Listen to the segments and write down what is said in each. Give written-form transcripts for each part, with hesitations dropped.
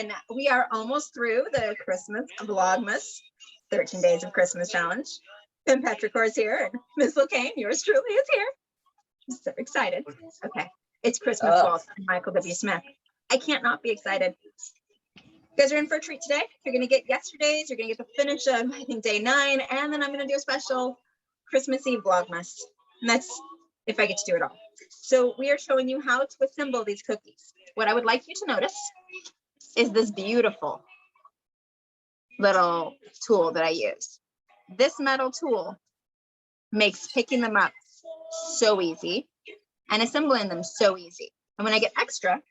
everyone. We are almost through the Christmas Vlogmas 13 Days of Christmas Challenge. Tim Petrichor is here and Ms. Locane, yours truly, is here. I'm so excited. Okay, it's Christmas Waltz and Michael W. Smith. I can't not be excited. You guys are in for a treat today. You're going to get yesterday's, you're going to get the finish of, I think, day 9, and then I'm going to do a special Christmas Eve Vlogmas. And that's if I get to do it all. So we are showing you how to assemble these cookies. What I would like you to notice is this beautiful little tool that I use. This metal tool makes picking them up so easy and assembling them so easy. And when I get extra,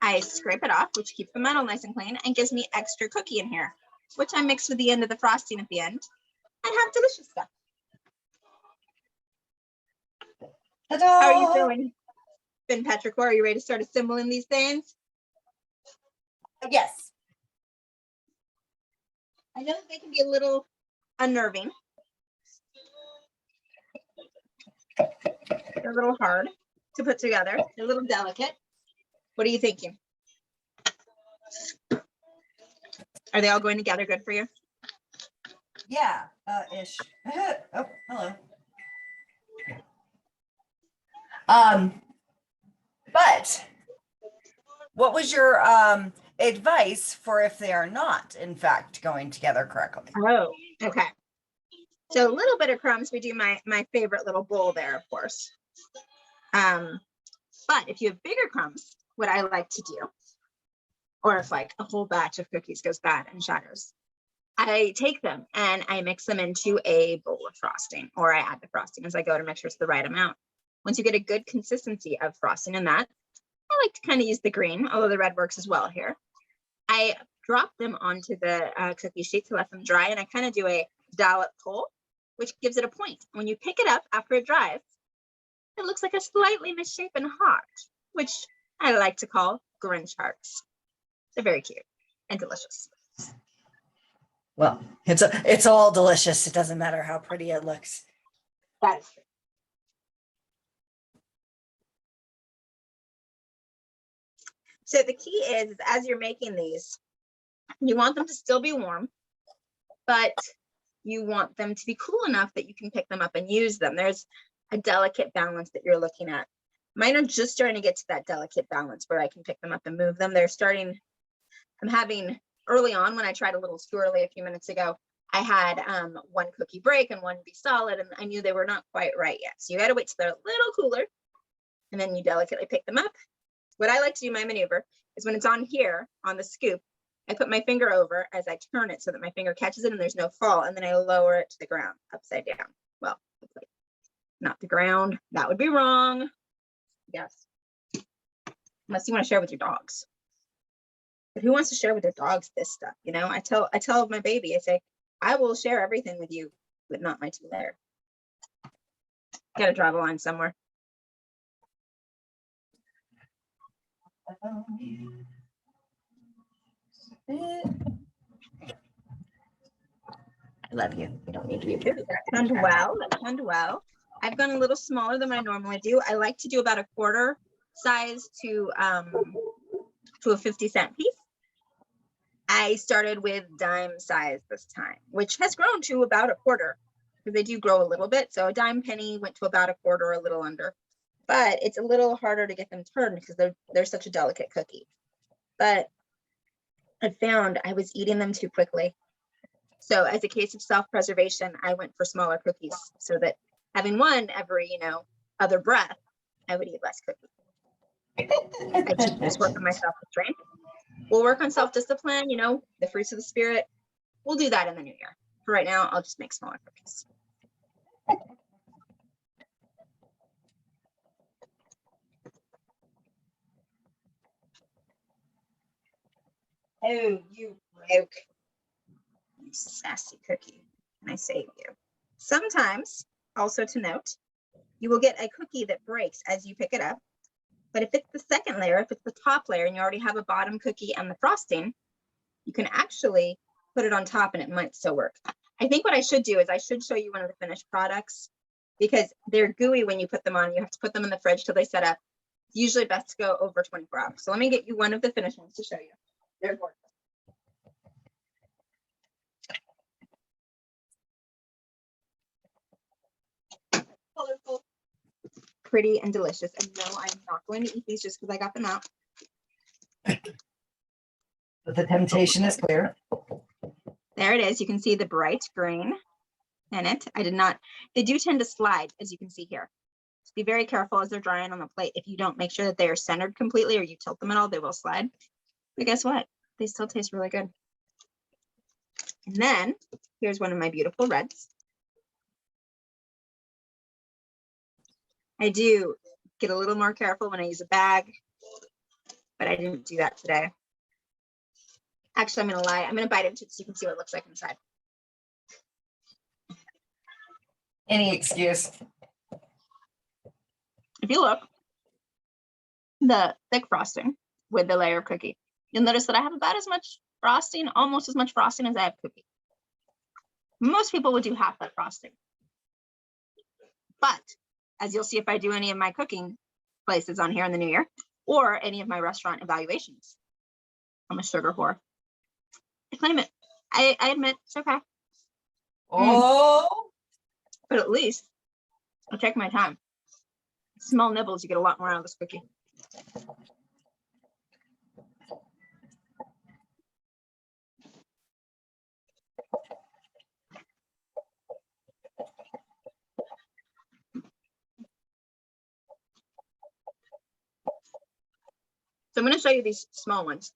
I scrape it off, which keeps the metal nice and clean and gives me extra cookie in here, which I mix with the end of the frosting at the end and have delicious stuff. Ta-da! How are you feeling, Ben Petrichor? Are you ready to start assembling these things? Yes. I know they can be a little unnerving. They're a little hard to put together. They're a little delicate. What are you thinking? Are they all going together good for you? Yeah, ish. Oh, hello. But what was your advice for if they are not, in fact, going together correctly? Oh, okay. So a little bit of crumbs. We do my favorite little bowl there, of course. But if you have bigger crumbs, what I like to do, or if like a whole batch of cookies goes bad and shatters, I take them and I mix them into a bowl of frosting, or I add the frosting as I go to make sure it's the right amount. Once you get a good consistency of frosting in that, I like to kind of use the green, although the red works as well here. I drop them onto the cookie sheet to let them dry, and I kind of do a dollop pull, which gives it a point. When you pick it up after it dries, it looks like a slightly misshapen heart, which I like to call Grinch hearts. They're very cute and delicious. Well, it's all delicious. It doesn't matter how pretty it looks. That is true. So the key is as you're making these, you want them to still be warm, but you want them to be cool enough that you can pick them up and use them. There's a delicate balance that you're looking at. Mine are just starting to get to that delicate balance where I can pick them up and move them. I'm having early on when I tried a little too early a few minutes ago, I had one cookie break and one be solid, and I knew they were not quite right yet. So you got to wait till they're a little cooler, and then you delicately pick them up. What I like to do, my maneuver, is when it's on here on the scoop, I put my finger over as I turn it so that my finger catches it and there's no fall, and then I lower it to the ground upside down. Well, not the ground. That would be wrong. Yes. Unless you want to share with your dogs. But who wants to share with their dogs this stuff? You know, I tell my baby, I say, I will share everything with you, but not my two there. Got to draw the line somewhere. I love you. You don't need to be. That turned well. That turned well. I've gone a little smaller than I normally do. I like to do about a quarter size to a 50-cent piece. I started with dime size this time, which has grown to about a quarter because they do grow a little bit. So a dime penny went to about a quarter, a little under. But it's a little harder to get them turned because they're such a delicate cookie. But I found I was eating them too quickly. So as a case of self-preservation, I went for smaller cookies so that having one every, other breath, I would eat less cookies. I just work on my self-restraint. We'll work on self-discipline, the fruits of the spirit. We'll do that in the new year. For right now, I'll just make smaller cookies. Oh, you broke. You sassy cookie. Can I save you? Sometimes, also to note, you will get a cookie that breaks as you pick it up. But if it's the second layer, if it's the top layer and you already have a bottom cookie and the frosting, you can actually put it on top and it might still work. I think what I should do is I should show you one of the finished products because they're gooey when you put them on. You have to put them in the fridge till they set up. Usually best to go over 24 hours. So let me get you one of the finished ones to show you. They're gorgeous. Colorful, pretty, and delicious. And no, I'm not going to eat these just because I got them out. But the temptation is clear. There it is. You can see the bright green in it. I did not, they do tend to slide, as you can see here. So be very careful as they're drying on the plate. If you don't make sure that they are centered completely or you tilt them at all, they will slide. But guess what? They still taste really good. And then here's one of my beautiful reds. I do get a little more careful when I use a bag, but I didn't do that today. Actually, I'm gonna lie. I'm gonna bite into it so you can see what it looks like inside. Any excuse. If you look, the thick frosting with the layer of cookie, you'll notice that I have about as much frosting, almost as much frosting as I have cookie. Most people would do half that frosting. But as you'll see if I do any of my cooking places on here in the new year, or any of my restaurant evaluations, I'm a sugar whore. I claim it. I admit it's okay. Oh, But at least I'll take my time. Small nibbles, you get a lot more out of this cookie. So I'm going to show you these small ones.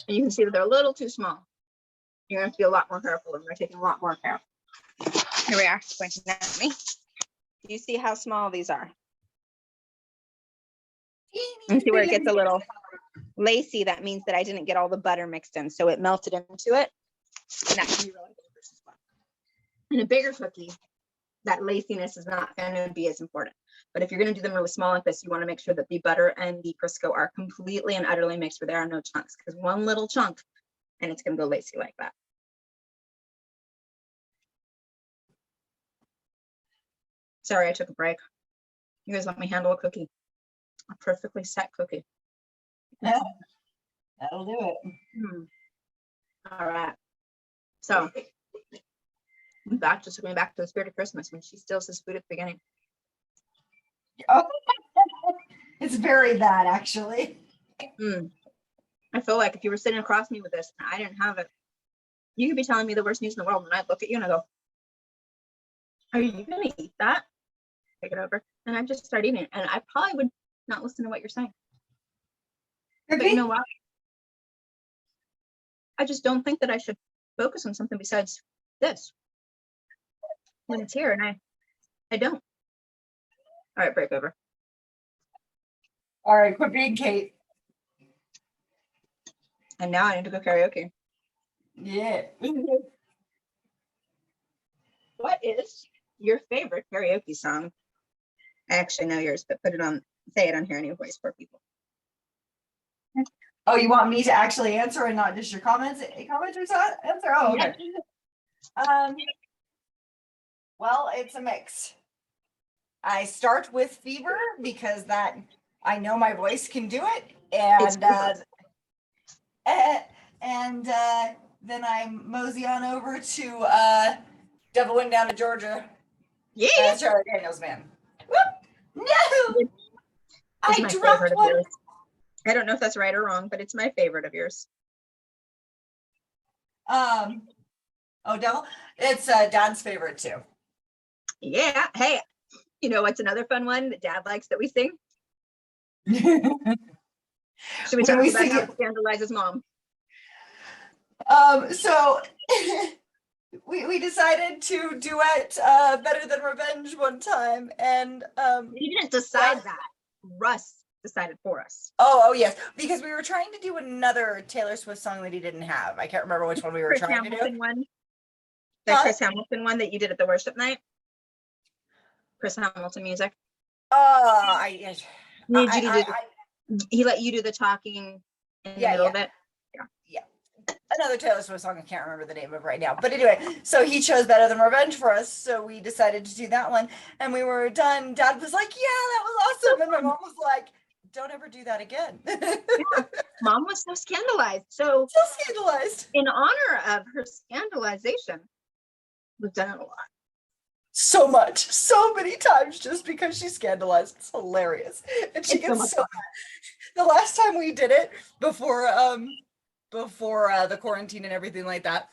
And you can see that they're a little too small. You're going to have to be a lot more careful, and they're taking a lot more care. Here we are, pointing at me. Do you see how small these are? And see where it gets a little lacy? That means that I didn't get all the butter mixed in, so it melted into it. And that can be really dangerous as well. In a bigger cookie, that laciness is not going to be as important. But if you're going to do them really small like this, you want to make sure that the butter and the Crisco are completely and utterly mixed, where there are no chunks, because one little chunk and it's going to go lacy like that. Sorry, I took a break. You guys let me handle a cookie, a perfectly set cookie. yeah, that'll do it. All right. So that just took me back to the spirit of Christmas when she steals his food at the beginning. Oh, it's very that actually. I feel like if you were sitting across me with this and I didn't have it, you could be telling me the worst news in the world, and I'd look at you and I go, "Are you gonna eat that?" Take it over, and I just start eating it, and I probably would not listen to what you're saying. But you know what? I just don't think that I should focus on something besides this when it's here, and I don't. All right, break over. All right, quit being Kate. And now I need to go karaoke. Yeah. What is your favorite karaoke song? I actually know yours, but put it on, say it on here anyways for people. Oh, you want me to actually answer and not just your comments? Commenters answer? Oh, okay. Well, it's a mix. I start with Fever because that I know my voice can do it, and then I mosey on over to Devil Went Down to Georgia. Yeah, That's Charlie Daniels Band. Whoop! No, I dropped one. I don't know if that's right or wrong, but it's my favorite of yours. Oh, Devil. It's Dad's favorite too. Yeah. Hey, you know what's another fun one that Dad likes that we sing? Should we talk about how to scandalize his mom? So we decided to duet Better Than Revenge one time, and you didn't decide that. Russ decided for us. Oh yes, because we were trying to do another Taylor Swift song that he didn't have. I can't remember which one we were trying to do. One. The Chris Hamilton one that you did at the worship night. Chris Hamilton music. He let you do the talking in the middle of it. Yeah. another Taylor Swift song. I can't remember the name of right now. But anyway, so he chose Better Than Revenge for us. So we decided to do that one. And we were done. Dad was like, yeah, that was awesome. And my mom was like, don't ever do that again. Yeah. Mom was so scandalized. So scandalized. in honor of her scandalization, we've done it a lot. So much, so many times just because she's scandalized. It's hilarious. And she It's so gets much so fun. mad. The last time we did it before the quarantine and everything like that,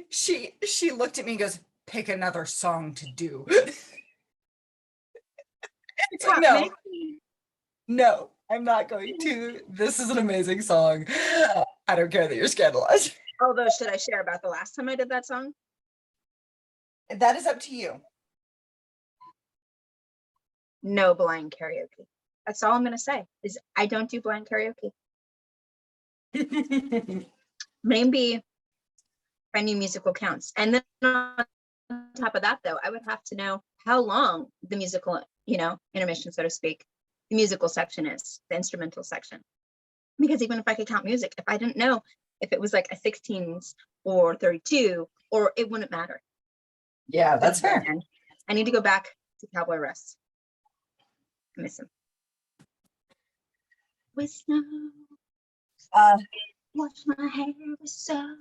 she looked at me and goes, pick another song to do. It's like, no, I'm not going to. This is an amazing song. I don't care that you're scandalized. Although, should I share about the last time I did that song? That is up to you. No blind karaoke. That's all I'm going to say is I don't do blind karaoke. Maybe any musical counts. And then on top of that, though, I would have to know how long the musical, intermission, so to speak, the musical section is, the instrumental section. Because even if I could count music, if I didn't know if it was like a 16s or 32, or it wouldn't matter. Yeah, that's fair. I need to go back to Cowboy Russ. I miss him. With snow. Wash my hair with so.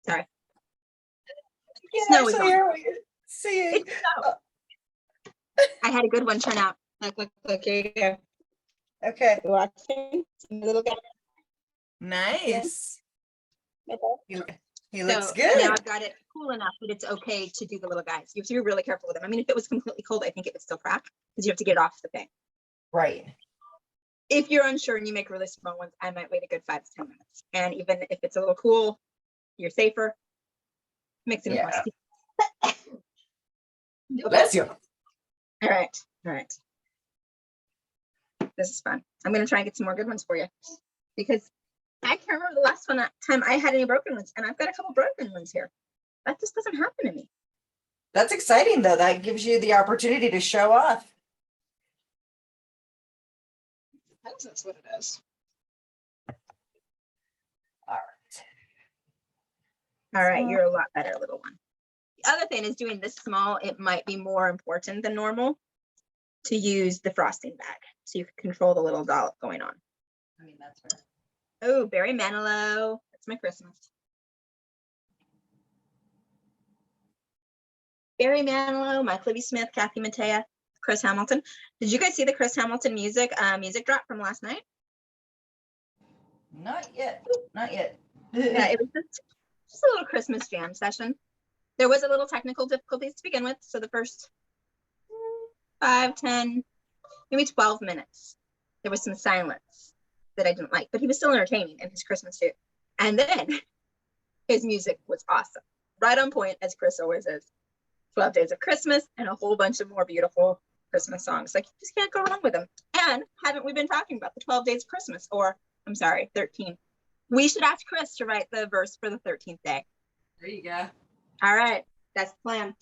Sorry. Yeah, Snow is actually on. hear what you're saying. I had a good one turn out. Look, here you go. Okay. You're watching little guy. Nice. Yeah. He looks So good. now I've got it cool enough that it's okay to do the little guys. You have to be really careful with them. I mean, if it was completely cold, I think it would still crack because you have to get it off the thing. Right. If you're unsure and you make really small ones, I might wait a good 5 to 10 minutes. And even if it's a little cool, you're safer. Mix it with more. Bless you. All right. This is fun. I'm going to try and get some more good ones for you because I can't remember the last time I had any broken ones, and I've got a couple broken ones here. That just doesn't happen to me. That's exciting, though. That gives you the opportunity to show off. That's what it is. All right, you're a lot better, little one. The other thing is doing this small, it might be more important than normal to use the frosting bag so you can control the little dollop going on. I mean, that's fair. Oh, Barry Manilow. That's my Christmas. Barry Manilow, Mike Libby Smith, Kathy Mattea, Chris Hamilton. Did you guys see the Chris Hamilton music drop from last night? Not yet. Yeah, it was just a little Christmas jam session. There was a little technical difficulties to begin with. So the first 5, 10, maybe 12 minutes, there was some silence that I didn't like, but he was still entertaining in his Christmas suit. And then his music was awesome. Right on point, as Chris always is. 12 Days of Christmas and a whole bunch of more beautiful Christmas songs. Like, you just can't go wrong with them. And haven't we been talking about the 12 Days of Christmas? Or, I'm sorry, 13. We should ask Chris to write the verse for the 13th day. There you go. All right, that's the plan.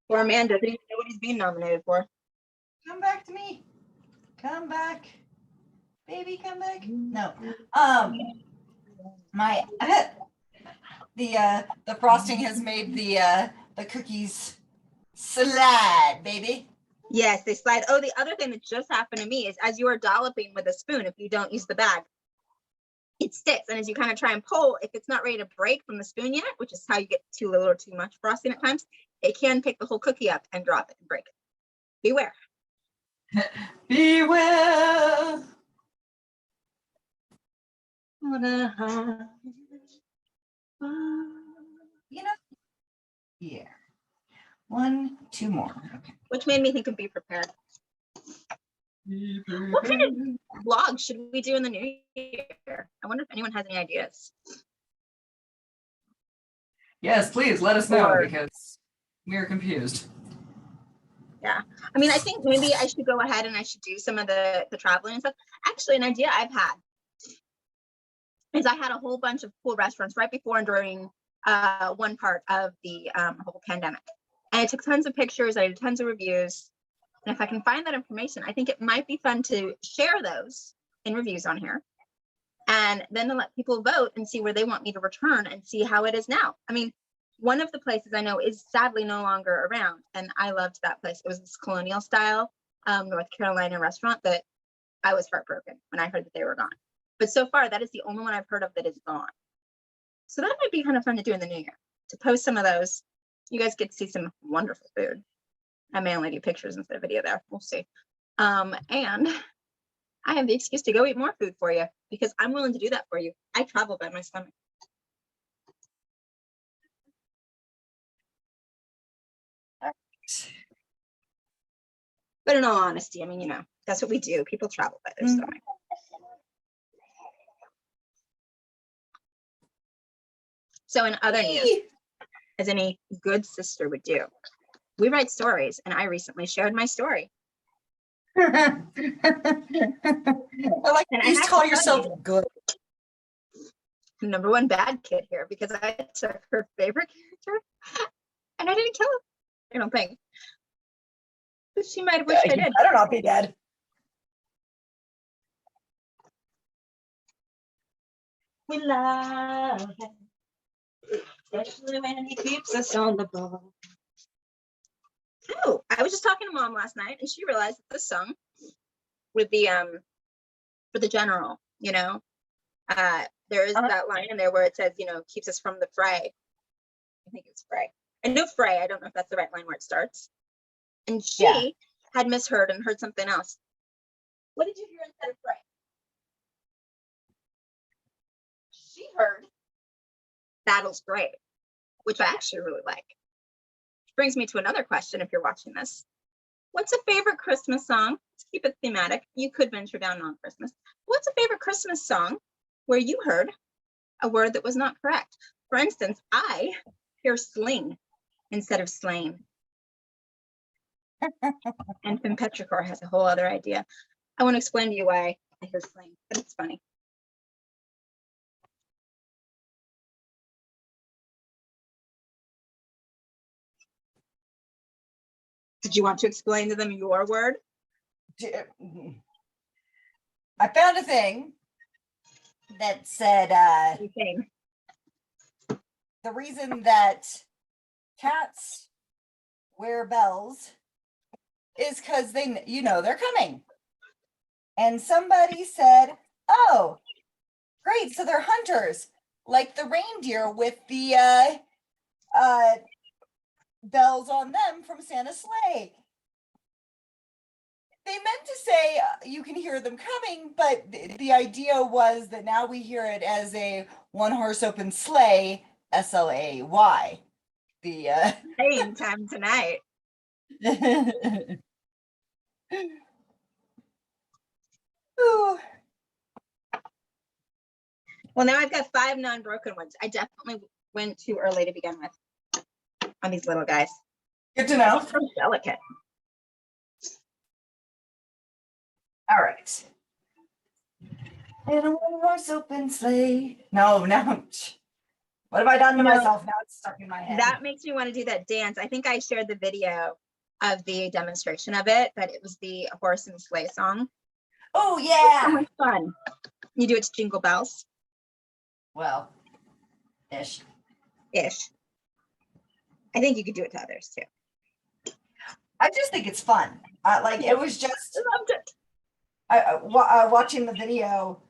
Poor man doesn't even know what he's being nominated for. Come back to me. Come back. Baby, come back. No. My the frosting has made the cookies slide, baby. Yes, they slide. Oh, the other thing that just happened to me is as you are dolloping with a spoon, if you don't use the bag, it sticks. And as you kind of try and pull, if it's not ready to break from the spoon yet, which is how you get too little or too much frosting at times, it can pick the whole cookie up and drop it and break it. Beware. Beware. Yeah. 1, 2 more. Okay. Which made me think of Be Prepared. What kind of vlog should we do in the new year? I wonder if anyone has any ideas. Yes, please let us know because we're confused. Yeah, I mean, I think maybe I should go ahead and I should do some of the traveling and stuff. Actually, an idea I've had is I had a whole bunch of cool restaurants right before and during one part of the whole pandemic. And I took tons of pictures, I did tons of reviews. And if I can find that information, I think it might be fun to share those in reviews on here. And then to let people vote and see where they want me to return and see how it is now. I mean, one of the places I know is sadly no longer around. And I loved that place. It was this colonial style North Carolina restaurant that I was heartbroken when I heard that they were gone. But so far, that is the only one I've heard of that is gone. So that might be kind of fun to do in the new year, to post some of those. You guys get to see some wonderful food. I may only do pictures instead of video there. We'll see. And I have the excuse to go eat more food for you because I'm willing to do that for you. I travel by my stomach. But in all honesty, I mean, you know, that's what we do. People travel by their stomach. So in other news, as any good sister would do, we write stories, and I recently shared my story. I like And you I call have to tell yourself you, good. number one bad kid here because I took her favorite character and I didn't kill her. I don't think. But she might have wished I did. I don't know, be dead. We love him, especially when he keeps us on the ball. Oh, I was just talking to Mom last night, and she realized that this song with the for the general, you know, there is that line in there where it says, you know, keeps us from the fray. I think it's fray. I know fray. I don't know if that's the right line where it starts. And she had misheard and heard something else. What did you hear instead of fray? She heard battle's brave, which I actually really like. Which brings me to another question if you're watching this. What's a favorite Christmas song? Let's keep it thematic. You could venture down on Christmas. What's a favorite Christmas song where you heard a word that was not correct? For instance, I hear sling instead of slain. And Finn Petrichor has a whole other idea. I want to explain to you why I hear sling, but it's funny. Did you want to explain to them your word? I found a thing that said the reason that cats wear bells is because they, you know, they're coming. And somebody said, oh, great, so they're hunters, like the reindeer with the bells on them from Santa's sleigh. They meant to say you can hear them coming, but the idea was that now we hear it as a one-horse open sleigh, S-L-A-Y. The same time tonight. Ooh. Well, now I've got 5 non-broken ones. I definitely went too early to begin with on these little guys. Good to know. So delicate. All right. And a one-horse open sleigh. No. What have I done to myself? Now it's stuck in my head. That makes me want to do that dance. I think I shared the video of the demonstration of it, but it was the horse and sleigh song. Oh, yeah. So much fun. You do it to Jingle Bells. Well, ish. I think you could do it to others too. I just think it's fun. It was just I loved it. Watching the video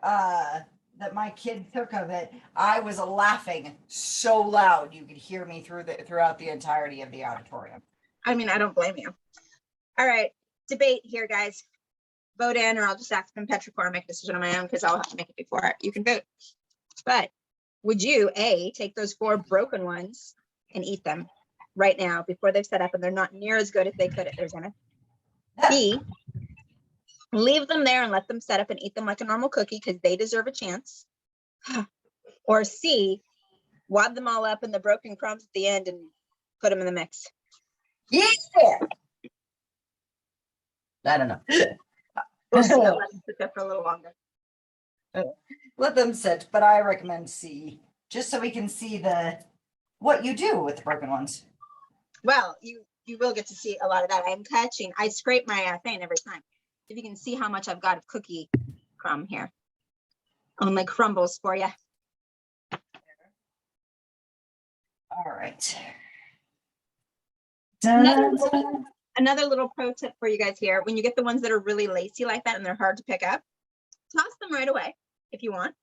that my kid took of it. I was laughing so loud you could hear me throughout the entirety of the auditorium. I mean, I don't blame you. All right, debate here, guys. Vote in, or I'll just ask them Petrichor and make a decision on my own because I'll have to make it before you can vote. But would you, A, take those 4 broken ones and eat them right now before they've set up and they're not near as good as they could at their dinner? B, leave them there and let them set up and eat them like a normal cookie because they deserve a chance. Or C, wad them all up in the broken crumbs at the end and put them in the mix. Yeah. I don't know. We'll see. I'll let them sit there for a little longer. Let them sit, but I recommend C, just so we can see what you do with the broken ones. Well, you you will get to see a lot of that. I scrape my thing every time. If you can see how much I've got of cookie crumb here. On my crumbles for you. All right. Another little pro tip for you guys here. When you get the ones that are really lacy like that and they're hard to pick up, toss them right away if you want,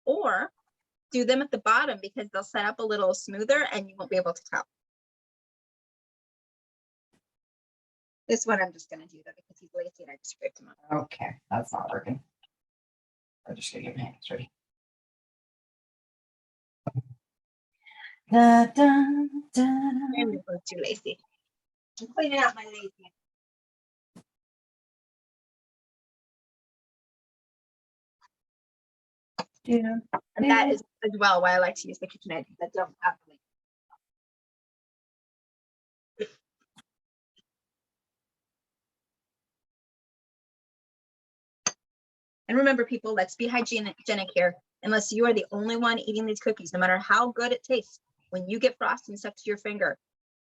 or do them at the bottom because they'll set up a little smoother and you won't be able to tell. This one I'm just going to do that because he's lazy and I just scraped him up. Okay, that's not working. I'm just gonna get my hands ready. Da, da, da, I'm too lazy. I'm cleaning out my lazy. yeah. And that is as well why I like to use the KitchenAid that don't have the link. And remember, people, let's be hygienic here. Unless you are the only one eating these cookies, no matter how good it tastes, when you get frosting stuck to your finger,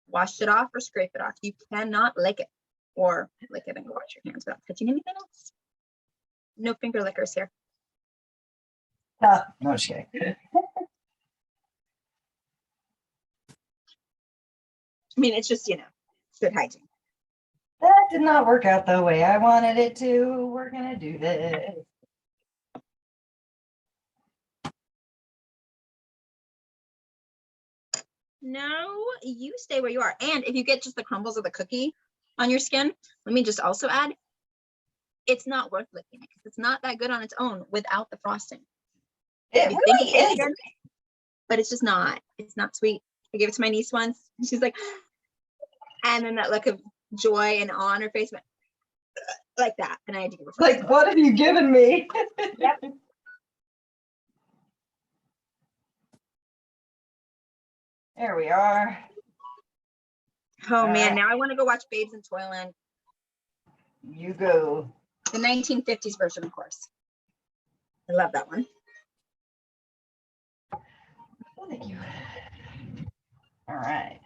wash it off or scrape it off. You cannot lick it or lick it and go wash your hands without touching anything else. No finger lickers here. No, just kidding. I mean, it's just, good hygiene. That did not work out the way I wanted it to. We're gonna do this. No, you stay where you are. And if you get just the crumbles of the cookie on your skin, let me just also add, it's not worth licking because it's not that good on its own without the frosting. It You really think it's is. good, but it's just not. It's not sweet. I gave it to my niece once and she's like, and then that look of joy and awe on her face went like that. And I had to give her Like, what have you given me? Yep. There we are. Oh All man, right. now I want to go watch Babes in Toyland. You go. The 1950s version, of course. I love that one. Thank you. All right.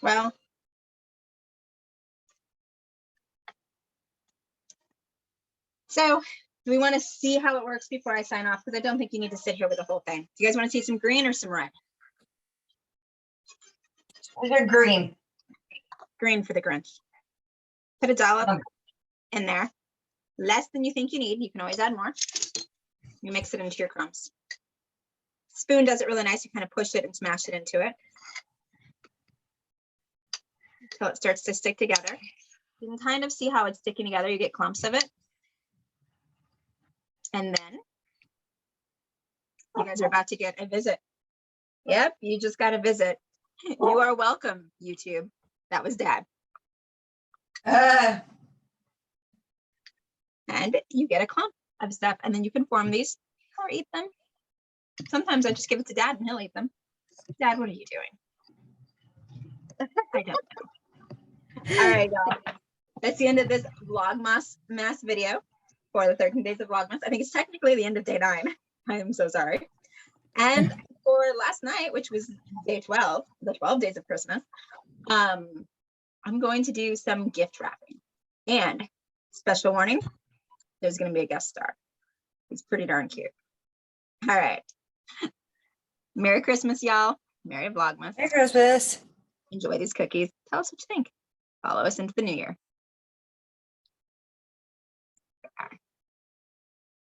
Well, so do we want to see how it works before I sign off? Because I don't think you need to sit here with the whole thing. Do you guys want to see some green or some red? They're green. Green for the Grinch. Put a dollop in there. Less than you think you need. You can always add more. You mix it into your crumbs. Spoon does it really nice. You kind of push it and smash it into it until it starts to stick together. You can kind of see how it's sticking together. You get clumps of it. And then you guys are about to get a visit. Yep, you just got a visit. You are welcome, YouTube. That was Dad. And you get a clump of stuff, and then you can form these or eat them. Sometimes I just give it to Dad and he'll eat them. Dad, what are you doing? I don't know. All right, y'all. That's the end of this Vlogmas mass video for the 13 days of Vlogmas. I think it's technically the end of day 9. I am so sorry. And for last night, which was day 12, the 12 days of Christmas, I'm going to do some gift wrapping. And special warning, there's going to be a guest star. He's pretty darn cute. All right. Merry Christmas, y'all. Merry Vlogmas. Merry Christmas. Enjoy these cookies. Tell us what you think. Follow us into the new year.